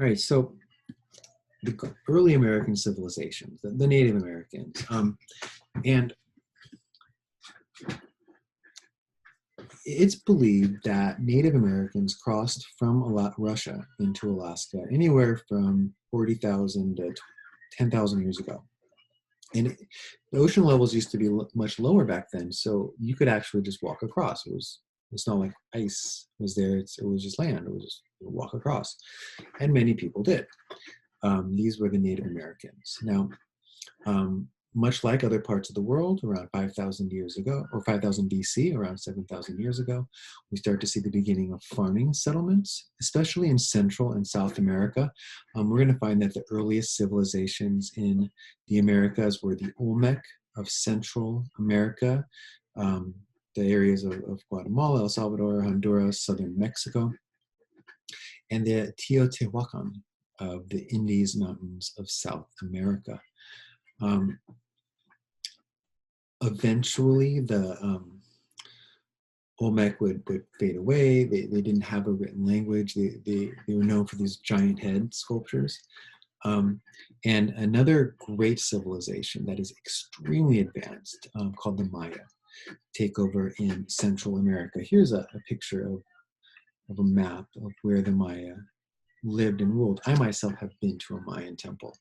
All right, so the early American civilizations, the Native Americans, and it's believed that Native Americans crossed from Russia into Alaska anywhere from 40,000 to 10,000 years ago. And the ocean levels used to be much lower back then, so you could actually just walk across. It's not like ice was there; it was just land. It was just walk across, and many people did. These were the Native Americans. Now, much like other parts of the world, around 5,000 years ago, or 5,000 BC, around 7,000 years ago, we start to see the beginning of farming settlements, especially in Central and South America. We're going to find that the earliest civilizations in the Americas were the Olmec of Central America, the areas of Guatemala, El Salvador, Honduras, southern Mexico, and the Teotihuacan of the Andes Mountains of South America. Eventually, the Olmec would fade away. They didn't have a written language. They were known for these giant head sculptures. And another great civilization that is extremely advanced, called the Maya, take over in Central America. Here's a picture of a map of where the Maya lived and ruled. I myself have been to a Mayan temple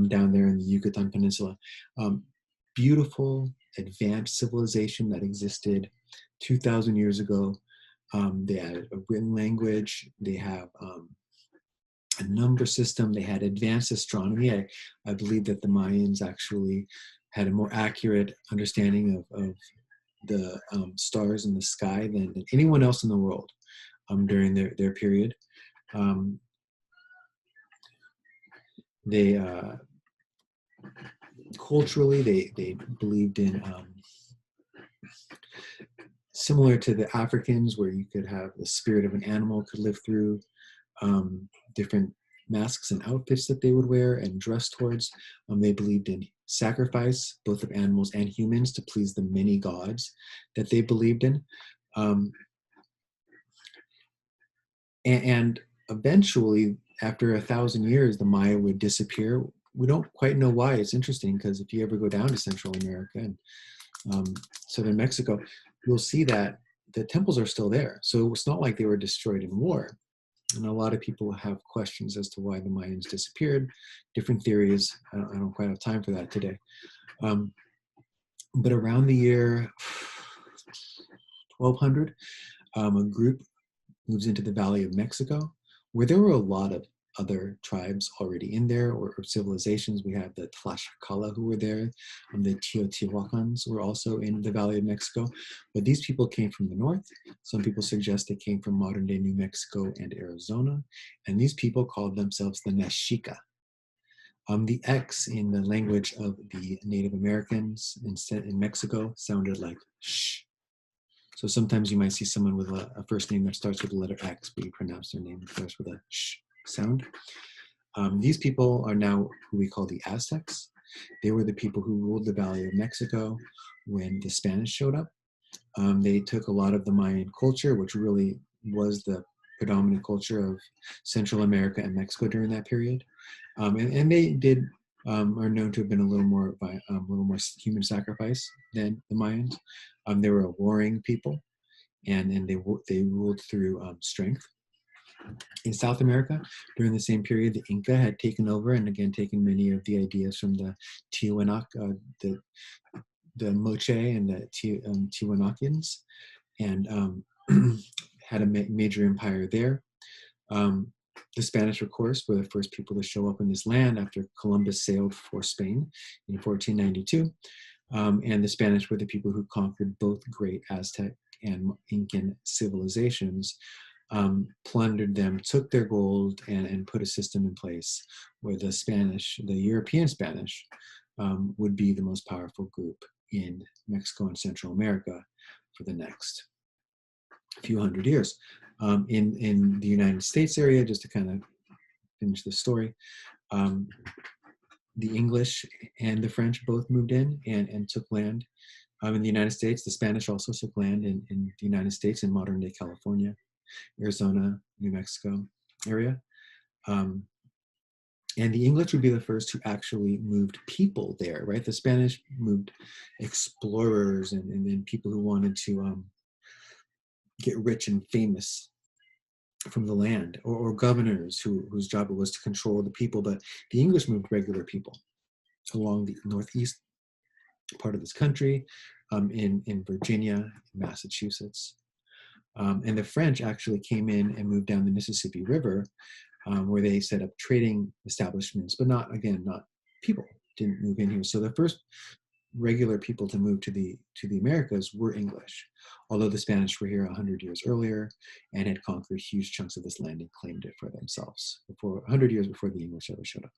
down there in the Yucatan Peninsula. Beautiful, advanced civilization that existed 2,000 years ago. They had a written language. They have a number system. They had advanced astronomy. I believe that the Mayans actually had a more accurate understanding of the stars in the sky than anyone else in the world during their period. They culturally, they believed in, similar to the Africans, where you could have the spirit of an animal could live through, different masks and outfits that they would wear and dress towards. They believed in sacrifice, both of animals and humans, to please the many gods that they believed in. And eventually, after 1,000 years, the Maya would disappear. We don't quite know why. It's interesting because if you ever go down to Central America and southern Mexico, you'll see that the temples are still there. So it's not like they were destroyed in war. And a lot of people have questions as to why the Mayans disappeared. Different theories. I don't quite have time for that today. But around the year 1200, a group moves into the Valley of Mexico, where there were a lot of other tribes already in there, or civilizations. We have the Tlaxcala who were there, and the Teotihuacans were also in the Valley of Mexico. But these people came from the north. Some people suggest they came from modern-day New Mexico and Arizona, and these people called themselves the Mexica. The X in the language of the Native Americans in Mexico sounded like sh. So sometimes you might see someone with a first name that starts with the letter X, but you pronounce their name first with a sh sound. These people are now who we call the Aztecs. They were the people who ruled the Valley of Mexico when the Spanish showed up. They took a lot of the Mayan culture, which really was the predominant culture of Central America and Mexico during that period. And they did are known to have been a little more human sacrifice than the Mayans. They were a warring people, and they ruled through strength. In South America, during the same period, the Inca had taken over and again taken many of the ideas from the Tiwanac, the Moche and the Tiwanakians, and had a major empire there. The Spanish, of course, were the first people to show up in this land after Columbus sailed for Spain in 1492. And the Spanish were the people who conquered both great Aztec and Incan civilizations, plundered them, took their gold, and put a system in place where the European Spanish, would be the most powerful group in Mexico and Central America for the next few hundred years. In the United States area, just to kind of finish the story, the English and the French both moved in and took land in the United States. The Spanish also took land in the United States in modern-day California, Arizona, New Mexico area. Um, and the English would be the first who actually moved people there, right? The Spanish moved explorers and people who wanted to get rich and famous from the land, or governors whose job it was to control the people. But the English moved regular people along the northeast part of this country, in Virginia, Massachusetts. And the French actually came in and moved down the Mississippi River, where they set up trading establishments, but not, again, not people, didn't move in here. So the first regular people to move to the Americas were English, although the Spanish were here 100 years earlier and had conquered huge chunks of this land and claimed it for themselves 100 years before the English ever showed up.